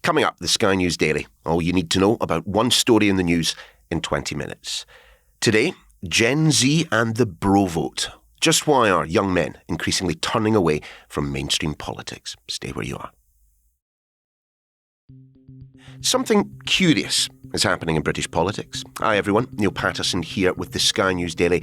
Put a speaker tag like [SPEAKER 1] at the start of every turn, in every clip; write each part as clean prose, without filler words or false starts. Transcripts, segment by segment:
[SPEAKER 1] Coming up, the Sky News Daily. All you need to know about one story in the news in 20 minutes. Today, Gen Z and the bro vote. Just why are young men increasingly turning away from mainstream politics? Stay where you are. Something curious is happening in British politics. Hi everyone, Neil Patterson here with the Sky News Daily.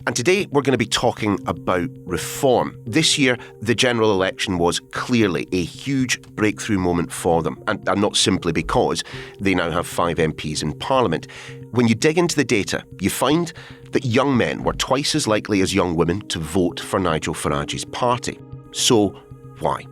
[SPEAKER 1] And today we're going to be talking about reform. This year, the general election was clearly a huge breakthrough moment for them. And not simply because they now have 5 MPs in Parliament. When you dig into the data, you find that young men were twice as likely as young women to vote for Nigel Farage's party. So, why?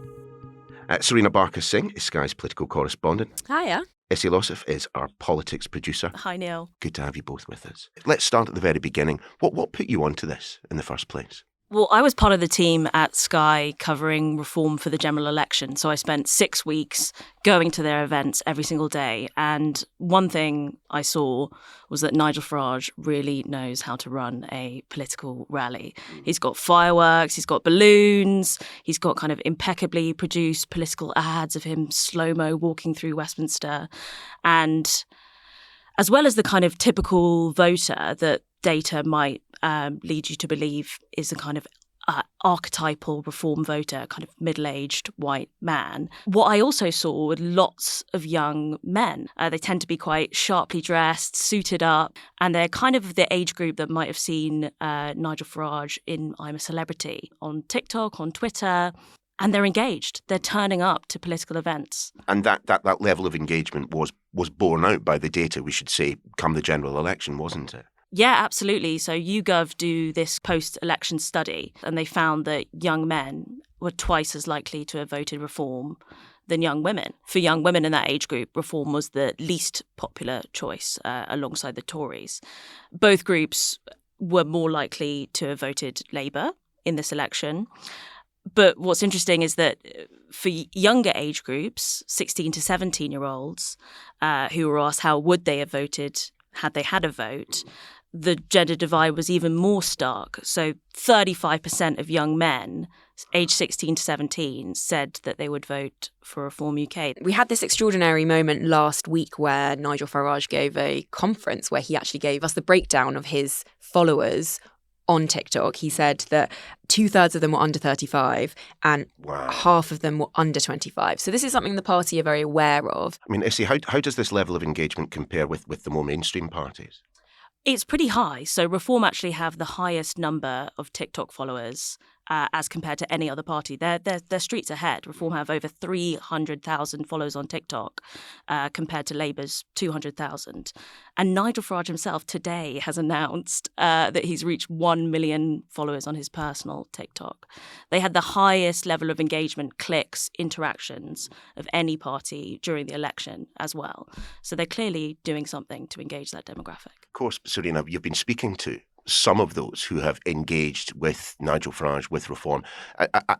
[SPEAKER 1] Serena Barker-Singh is Sky's political correspondent.
[SPEAKER 2] Hiya.
[SPEAKER 1] Essie Losif is our politics producer.
[SPEAKER 2] Hi, Neil.
[SPEAKER 1] Good to have you both with us. Let's start at the very beginning. What put you onto this in the first place?
[SPEAKER 2] Well, I was part of the team at Sky covering reform for the general election. So I spent 6 weeks going to their events every single day. And one thing I saw was that Nigel Farage really knows how to run a political rally. He's got fireworks, he's got balloons, he's got kind of impeccably produced political ads of him slow-mo walking through Westminster. And as well as the kind of typical voter that data might lead you to believe is a kind of archetypal reform voter, kind of middle-aged white man. What I also saw were lots of young men. They tend to be quite sharply dressed, suited up, and they're kind of the age group that might have seen Nigel Farage in I'm a Celebrity on TikTok, on Twitter. And they're engaged. They're turning up to political events. And
[SPEAKER 1] that level of engagement was borne out by the data, we should say, come the general election, wasn't it?
[SPEAKER 2] Yeah, absolutely. So YouGov do this post-election study, and they found that young men were twice as likely to have voted reform than young women. For young women in that age group, reform was the least popular choice alongside the Tories. Both groups were more likely to have voted Labour in this election. But what's interesting is that for younger age groups, 16 to 17-year-olds, who were asked how would they have voted had they had a vote, the gender divide was even more stark. So 35% of young men aged 16 to 17 said that they would vote for Reform UK.
[SPEAKER 3] We had this extraordinary moment last week where Nigel Farage gave a conference where he actually gave us the breakdown of his followers on TikTok. He said that 2/3 of them were under 35 and half of them were under 25. So this is something the party are very aware of.
[SPEAKER 1] I mean, Essie, how does this level of engagement compare with the more mainstream parties?
[SPEAKER 2] It's pretty high. So Reform actually have the highest number of TikTok followers as compared to any other party. They're streets ahead. Reform have over 300,000 followers on TikTok compared to Labour's 200,000. And Nigel Farage himself today has announced that he's reached 1 million followers on his personal TikTok. They had the highest level of engagement, clicks, interactions of any party during the election as well. So they're clearly doing something to engage that demographic.
[SPEAKER 1] Of course, Serena, you've been speaking to some of those who have engaged with Nigel Farage, with reform.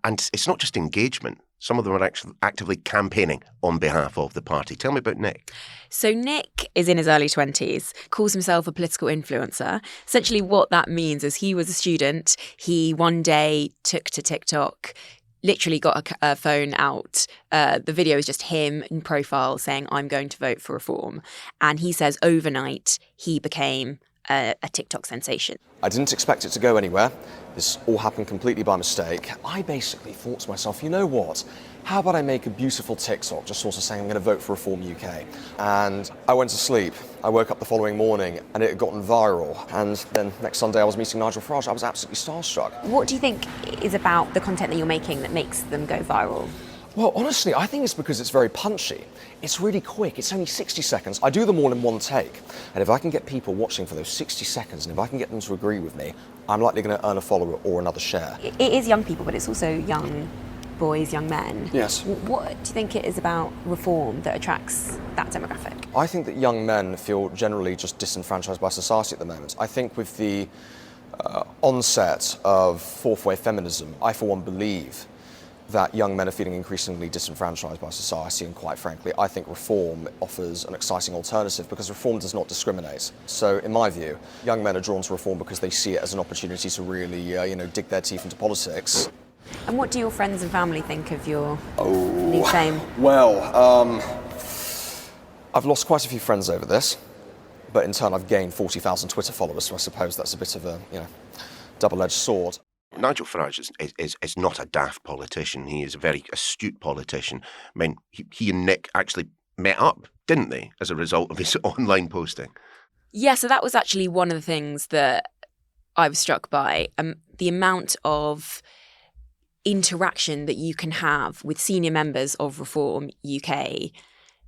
[SPEAKER 1] And it's not just engagement. Some of them are actually actively campaigning on behalf of the party. Tell me about Nick.
[SPEAKER 3] So Nick is in his early 20s, calls himself a political influencer. Essentially what that means is he was a student. He one day took to TikTok, literally got a phone out. The video is just him in profile saying, I'm going to vote for reform. And he says overnight he became a TikTok sensation.
[SPEAKER 4] I didn't expect it to go anywhere. This all happened completely by mistake. I basically thought to myself, you know what? How about I make a beautiful TikTok just sort of saying I'm going to vote for Reform UK? And I went to sleep. I woke up the following morning and it had gotten viral. And then next Sunday I was meeting Nigel Farage. I was absolutely starstruck.
[SPEAKER 3] What do you think is about the content that you're making that makes them go viral?
[SPEAKER 4] Well, honestly, I think it's because it's very punchy. It's really quick. It's only 60 seconds. I do them all in one take. And if I can get people watching for those 60 seconds, and if I can get them to agree with me, I'm likely going to earn a follower or another share.
[SPEAKER 3] It is young people, but it's also young boys, young men.
[SPEAKER 4] Yes.
[SPEAKER 3] What do you think it is about reform that attracts that demographic?
[SPEAKER 4] I think that young men feel generally just disenfranchised by society at the moment. I think with the onset of fourth wave feminism, I for one believe that young men are feeling increasingly disenfranchised by society, and quite frankly, I think reform offers an exciting alternative because reform does not discriminate. So, in my view, young men are drawn to reform because they see it as an opportunity to really, dig their teeth into politics.
[SPEAKER 3] And what do your friends and family think of your new fame?
[SPEAKER 4] Well, I've lost quite a few friends over this, but in turn I've gained 40,000 Twitter followers, so I suppose that's a bit of a, double-edged sword.
[SPEAKER 1] Nigel Farage is not a daft politician. He is a very astute politician. I mean, he and Nick actually met up, didn't they, as a result of his online posting?
[SPEAKER 3] Yeah, so that was actually one of the things that I was struck by. The amount of interaction that you can have with senior members of Reform UK,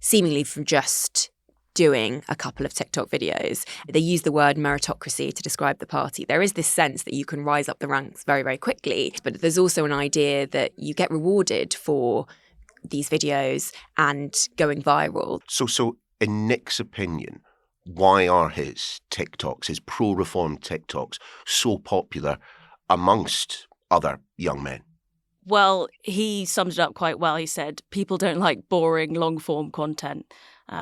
[SPEAKER 3] seemingly from just doing a couple of TikTok videos. They use the word meritocracy to describe the party. There is this sense that you can rise up the ranks very, very quickly, but there's also an idea that you get rewarded for these videos and going viral.
[SPEAKER 1] So in Nick's opinion, why are his TikToks, his pro-reform TikToks, so popular amongst other young men?
[SPEAKER 2] Well, he summed it up quite well. He said, people don't like boring, long-form content,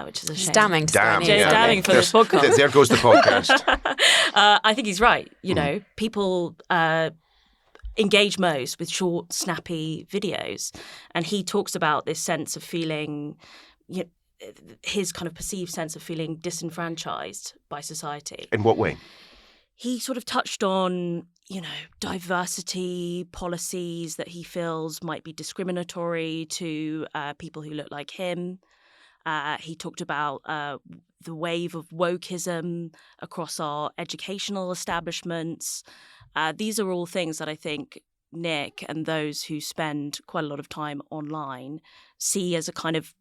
[SPEAKER 2] which is a shame.
[SPEAKER 3] Damning to Sky News.
[SPEAKER 2] Damning for this podcast.
[SPEAKER 1] There goes the podcast.
[SPEAKER 2] I think he's right. People engage most with short, snappy videos. And he talks about this sense of feeling, his kind of perceived sense of feeling disenfranchised by society.
[SPEAKER 1] In what way?
[SPEAKER 2] He sort of touched on, diversity policies that he feels might be discriminatory to people who look like him. He talked about the wave of wokeism across our educational establishments. These are all things that I think Nick and those who spend quite a lot of time online see as a kind of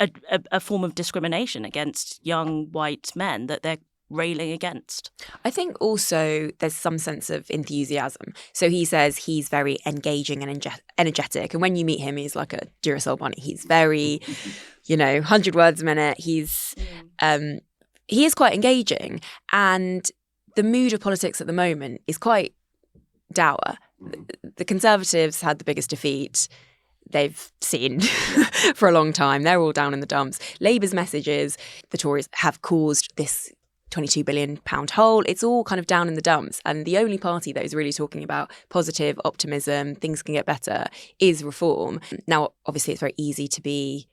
[SPEAKER 2] a form of discrimination against young white men that they're railing against.
[SPEAKER 3] I think also there's some sense of enthusiasm. So he says he's very engaging and energetic. And when you meet him, he's like a Duracell bunny. He's very, 100 words a minute. He is quite engaging. And the mood of politics at the moment is quite dour. The Conservatives had the biggest defeat they've seen for a long time. They're all down in the dumps. Labour's message is the Tories have caused this £22 billion hole. It's all kind of down in the dumps. And the only party that is really talking about positive optimism, things can get better, is Reform. Now, obviously, it's very easy to be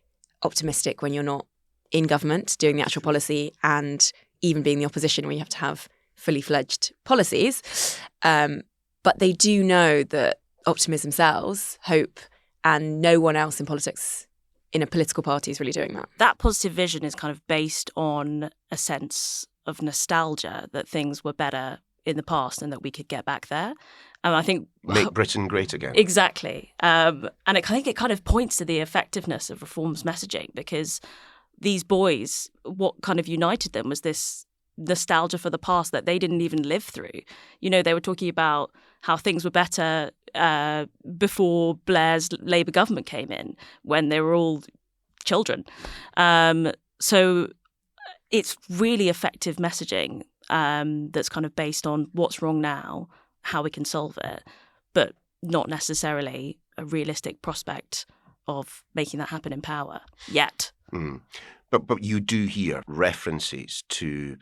[SPEAKER 3] optimistic when you're not in government doing the actual policy and even being the opposition where you have to have fully fledged policies. But they do know that optimism sells, hope, and no one else in politics in a political party is really doing that.
[SPEAKER 2] That positive vision is kind of based on a sense of nostalgia that things were better in the past and that we could get back there. I think
[SPEAKER 1] make Britain great again.
[SPEAKER 2] Exactly. And I think it kind of points to the effectiveness of Reform's messaging, because these boys, what kind of united them was this nostalgia for the past that they didn't even live through. They were talking about how things were better before Blair's Labour government came in, when they were all children. So it's really effective messaging that's kind of based on what's wrong now, how we can solve it, but not necessarily a realistic prospect of making that happen in power yet.
[SPEAKER 1] Mm. But you do hear references to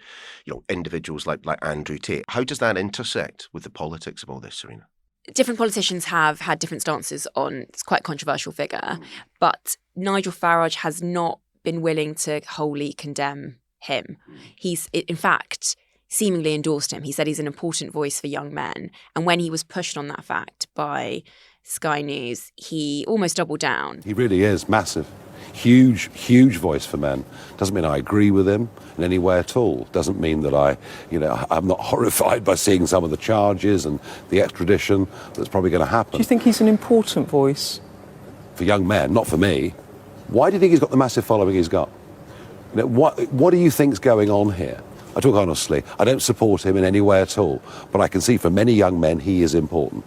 [SPEAKER 1] individuals like Andrew Tate. How does that intersect with the politics of all this, Serena?
[SPEAKER 3] Different politicians have had different stances on, it's quite a controversial figure, but Nigel Farage has not been willing to wholly condemn him. He's, in fact, seemingly endorsed him. He said he's an important voice for young men. And when he was pushed on that fact by Sky News, he almost doubled down.
[SPEAKER 5] He really is massive. Huge, huge voice for men. Doesn't mean I agree with him in any way at all. Doesn't mean that I'm not horrified by seeing some of the charges and the extradition that's probably going to happen.
[SPEAKER 6] Do you think he's an important voice?
[SPEAKER 5] For young men, not for me. Why do you think he's got the massive following he's got? What do you think's going on here? I talk honestly. I don't support him in any way at all. But I can see for many young men he is important.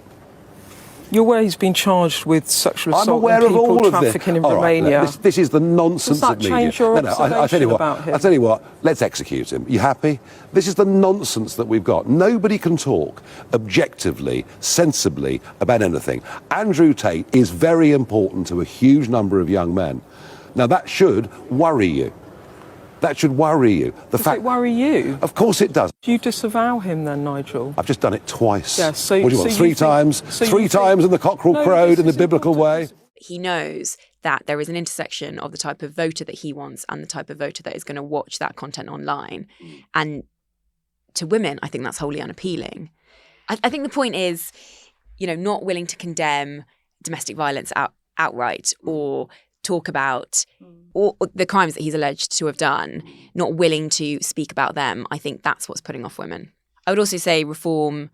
[SPEAKER 6] You're aware he's been charged with sexual assault
[SPEAKER 5] I'm aware
[SPEAKER 6] and people
[SPEAKER 5] of all
[SPEAKER 6] trafficking
[SPEAKER 5] of this.
[SPEAKER 6] in Romania.
[SPEAKER 5] Right, this is the nonsense
[SPEAKER 6] Does that
[SPEAKER 5] of media.
[SPEAKER 6] change your observation about him?
[SPEAKER 5] I'll tell you what, let's execute him. You happy? This is the nonsense that we've got. Nobody can talk objectively, sensibly about anything. Andrew Tate is very important to a huge number of young men. Now, that should worry you. That should worry you.
[SPEAKER 6] Does it worry you?
[SPEAKER 5] Of course it does.
[SPEAKER 6] Do you disavow him then, Nigel?
[SPEAKER 5] I've just done it twice.
[SPEAKER 6] Yes, so,
[SPEAKER 5] what do you want, three times? Three times and the cockerel crowed in the biblical way?
[SPEAKER 3] he knows that there is an intersection of the type of voter that he wants and the type of voter that is going to watch that content online. And to women, I think that's wholly unappealing. I think the point is, not willing to condemn domestic violence outright or talk about or the crimes that he's alleged to have done, not willing to speak about them. I think that's what's putting off women. I would also say Reform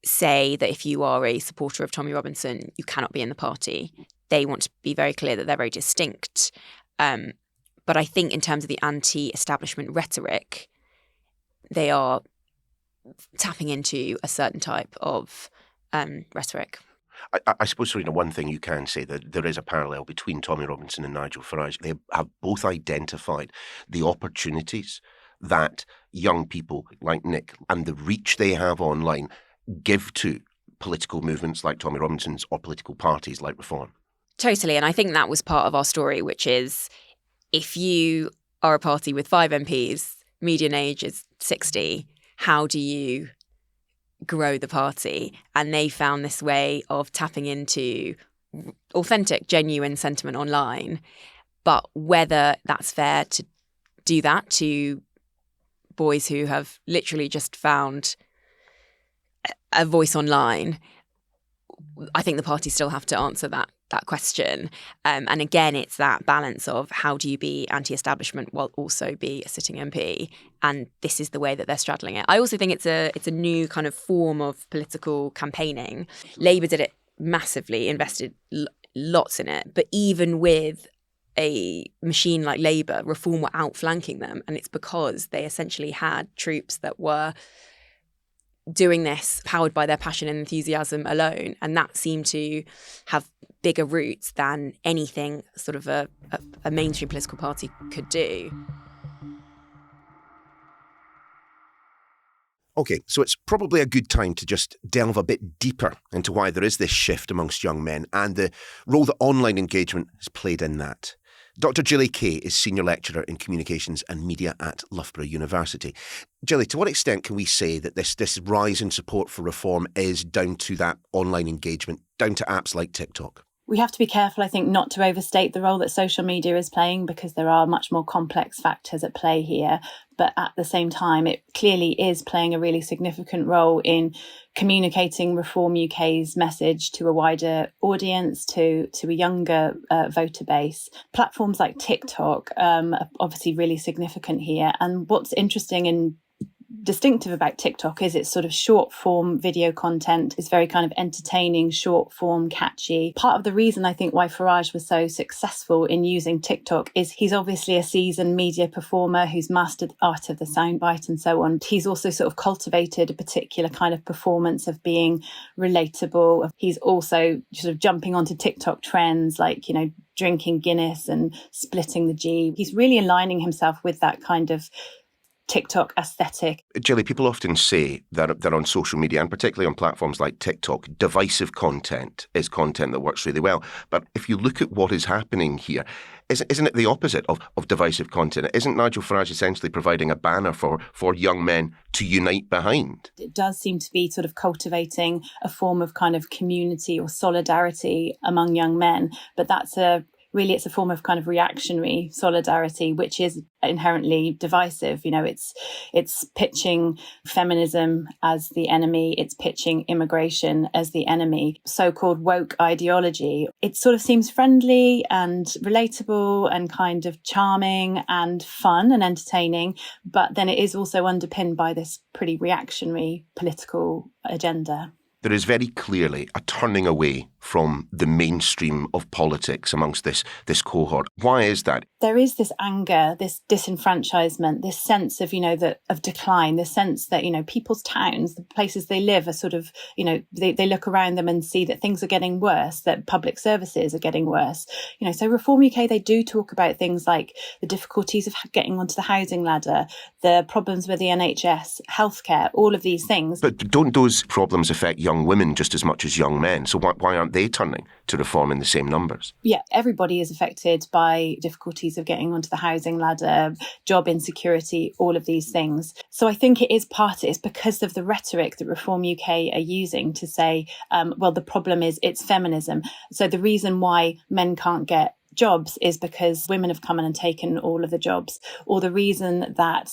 [SPEAKER 3] say that if you are a supporter of Tommy Robinson, you cannot be in the party. They want to be very clear that they're very distinct. But I think in terms of the anti-establishment rhetoric, they are tapping into a certain type of rhetoric.
[SPEAKER 1] I suppose, Serena, one thing you can say that there is a parallel between Tommy Robinson and Nigel Farage. They have both identified the opportunities that young people like Nick and the reach they have online give to political movements like Tommy Robinson's or political parties like Reform.
[SPEAKER 3] Totally. And I think that was part of our story, which is if you are a party with 5 MPs, median age is 60, how do you grow the party? And they found this way of tapping into authentic, genuine sentiment online. But whether that's fair to do that to boys who have literally just found a voice online, I think the party still have to answer that question. And again, it's that balance of how do you be anti-establishment while also be a sitting MP? And this is the way that they're straddling it. I also think it's a new kind of form of political campaigning. Labour did it massively, invested lots in it. But even with a machine like Labour, Reform were outflanking them. And it's because they essentially had troops that were doing this powered by their passion and enthusiasm alone. And that seemed to have bigger roots than anything sort of a mainstream political party could do.
[SPEAKER 1] Okay, so it's probably a good time to just delve a bit deeper into why there is this shift amongst young men and the role that online engagement has played in that. Dr. Gilly Kay is Senior Lecturer in Communications and Media at Loughborough University. Gilly, to what extent can we say that this rise in support for Reform is down to that online engagement, down to apps like TikTok?
[SPEAKER 7] We have to be careful, I think, not to overstate the role that social media is playing, because there are much more complex factors at play here. But at the same time, it clearly is playing a really significant role in communicating Reform UK's message to a wider audience, to a younger voter base. Platforms like TikTok are obviously really significant here. And what's interesting and distinctive about TikTok is its sort of short form video content is very kind of entertaining, short form, catchy. Part of the reason I think why Farage was so successful in using TikTok is he's obviously a seasoned media performer who's mastered the art of the soundbite and so on. He's also sort of cultivated a particular kind of performance of being relatable. He's also sort of jumping onto TikTok trends like, drinking Guinness and splitting the G. He's really aligning himself with that kind of TikTok aesthetic.
[SPEAKER 1] Gilly, people often say that on social media, and particularly on platforms like TikTok, divisive content is content that works really well. But if you look at what is happening here, isn't it the opposite of divisive content? Isn't Nigel Farage essentially providing a banner for young men to unite behind?
[SPEAKER 7] It does seem to be sort of cultivating a form of kind of community or solidarity among young men. But it's a form of kind of reactionary solidarity, which is inherently divisive. It's pitching feminism as the enemy. It's pitching immigration as the enemy. So-called woke ideology. It sort of seems friendly and relatable and kind of charming and fun and entertaining. But then it is also underpinned by this pretty reactionary political agenda.
[SPEAKER 1] There is very clearly a turning away from the mainstream of politics amongst this cohort. Why is that?
[SPEAKER 7] There is this anger, this disenfranchisement, this sense of, of decline, this sense that, people's towns, the places they live are sort of, they look around them and see that things are getting worse, that public services are getting worse. So Reform UK, they do talk about things like the difficulties of getting onto the housing ladder, the problems with the NHS, healthcare, all of these things.
[SPEAKER 1] But don't those problems affect young women just as much as young men. So why aren't they turning to reform in the same numbers?
[SPEAKER 7] Yeah, everybody is affected by difficulties of getting onto the housing ladder, job insecurity, all of these things. So I think it's because of the rhetoric that Reform UK are using to say, well, the problem is it's feminism. So the reason why men can't get jobs is because women have come in and taken all of the jobs, or the reason that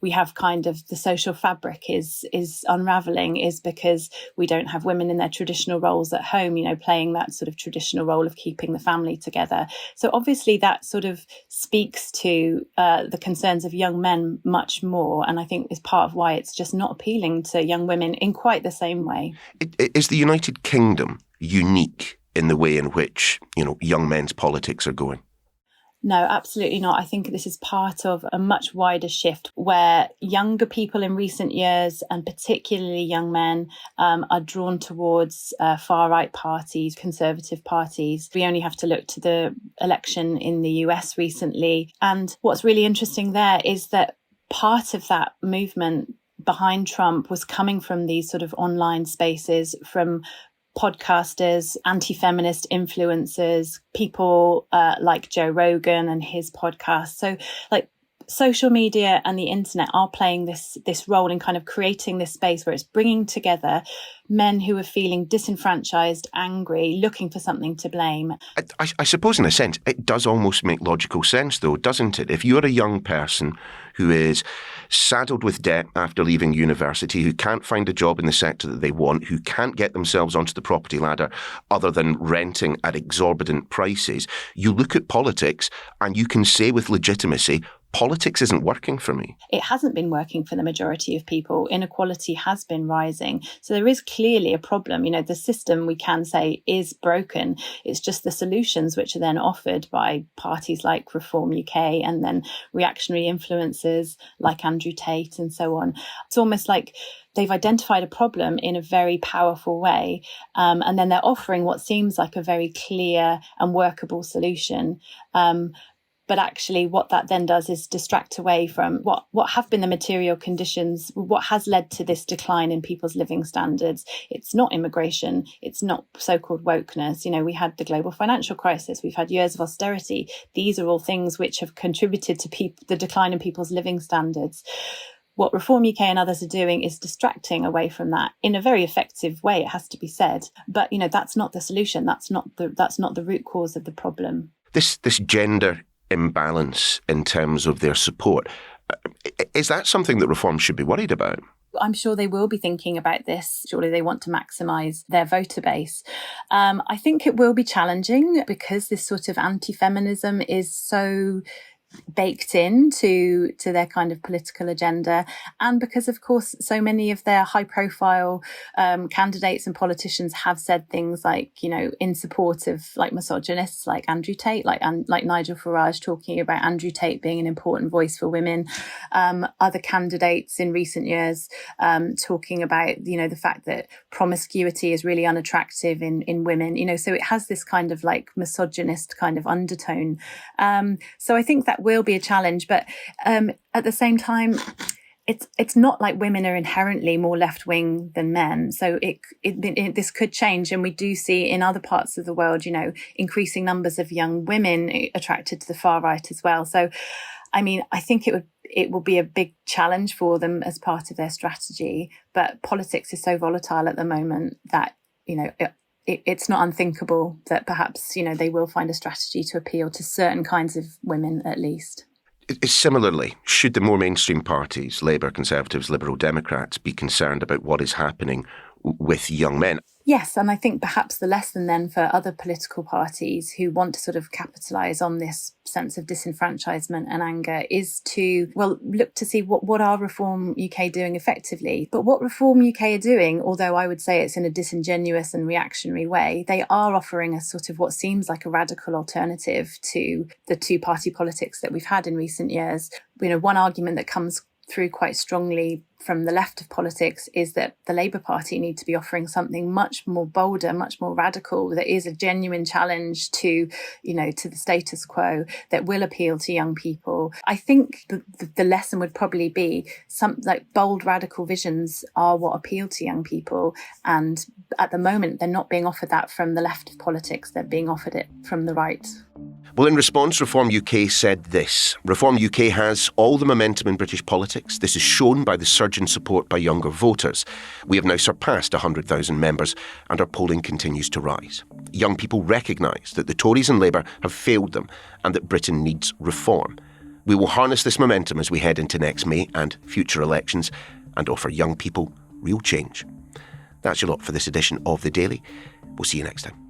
[SPEAKER 7] we have kind of the social fabric is unraveling is because we don't have women in their traditional roles at home, playing that sort of traditional role of keeping the family together. So obviously that sort of speaks to the concerns of young men much more, and I think is part of why it's just not appealing to young women in quite the same way.
[SPEAKER 1] Is the United Kingdom unique in the way in which, young men's politics are going?
[SPEAKER 7] No, absolutely not. I think this is part of a much wider shift where younger people in recent years, and particularly young men, are drawn towards far-right parties, conservative parties. We only have to look to the election in the US recently. And what's really interesting there is that part of that movement behind Trump was coming from these sort of online spaces, from podcasters, anti-feminist influencers, people like Joe Rogan and his podcast. So like social media and the internet are playing this role in kind of creating this space where it's bringing together men who are feeling disenfranchised, angry, looking for something to blame.
[SPEAKER 1] I suppose in a sense, it does almost make logical sense though, doesn't it? If you're a young person who is saddled with debt after leaving university, who can't find a job in the sector that they want, who can't get themselves onto the property ladder other than renting at exorbitant prices, you look at politics and you can say with legitimacy, politics isn't working for me.
[SPEAKER 7] It hasn't been working for the majority of people. Inequality has been rising. So there is clearly a problem. The system, we can say, is broken. It's just the solutions which are then offered by parties like Reform UK and then reactionary influencers like Andrew Tate and so on. It's almost like they've identified a problem in a very powerful way, and then they're offering what seems like a very clear and workable solution. But actually what that then does is distract away from what have been the material conditions, what has led to this decline in people's living standards. It's not immigration. It's not so-called wokeness. We had the global financial crisis. We've had years of austerity. These are all things which have contributed to the decline in people's living standards. What Reform UK and others are doing is distracting away from that in a very effective way, it has to be said. But, that's not the solution. That's not the root cause of the problem.
[SPEAKER 1] This gender imbalance in terms of their support, is that something that Reform should be worried about?
[SPEAKER 7] I'm sure they will be thinking about this. Surely they want to maximise their voter base. I think it will be challenging because this sort of anti-feminism is so baked into their kind of political agenda, and because of course so many of their high profile candidates and politicians have said things like in support of like misogynists like Andrew Tate, like Nigel Farage talking about Andrew Tate being an important voice for women, other candidates in recent years talking about the fact that promiscuity is really unattractive in women, so it has this kind of like misogynist kind of undertone, so I think that will be a challenge, but at the same time, it's not like women are inherently more left-wing than men. So this could change, and we do see in other parts of the world, increasing numbers of young women attracted to the far right as well. So, I think it will be a big challenge for them as part of their strategy. But politics is so volatile at the moment that it's not unthinkable that perhaps, they will find a strategy to appeal to certain kinds of women at least.
[SPEAKER 1] Similarly, should the more mainstream parties, Labour, Conservatives, Liberal Democrats, be concerned about what is happening with young men?
[SPEAKER 7] Yes, and I think perhaps the lesson then for other political parties who want to sort of capitalise on this sense of disenfranchisement and anger is to, look to see what are Reform UK doing effectively. But what Reform UK are doing, although I would say it's in a disingenuous and reactionary way, they are offering a sort of what seems like a radical alternative to the two-party politics that we've had in recent years. One argument that comes through quite strongly from the left of politics is that the Labour Party need to be offering something much more bolder, much more radical, that is a genuine challenge to, to the status quo, that will appeal to young people. I think the lesson would probably be some like bold, radical visions are what appeal to young people. And at the moment, they're not being offered that from the left of politics. They're being offered it from the right.
[SPEAKER 1] Well, in response, Reform UK said this. Reform UK has all the momentum in British politics. This is shown by the surge in support by younger voters. We have now surpassed 100,000 members and our polling continues to rise. Young people recognise that the Tories and Labour have failed them and that Britain needs reform. We will harness this momentum as we head into next May and future elections and offer young people real change. That's your lot for this edition of The Daily. We'll see you next time.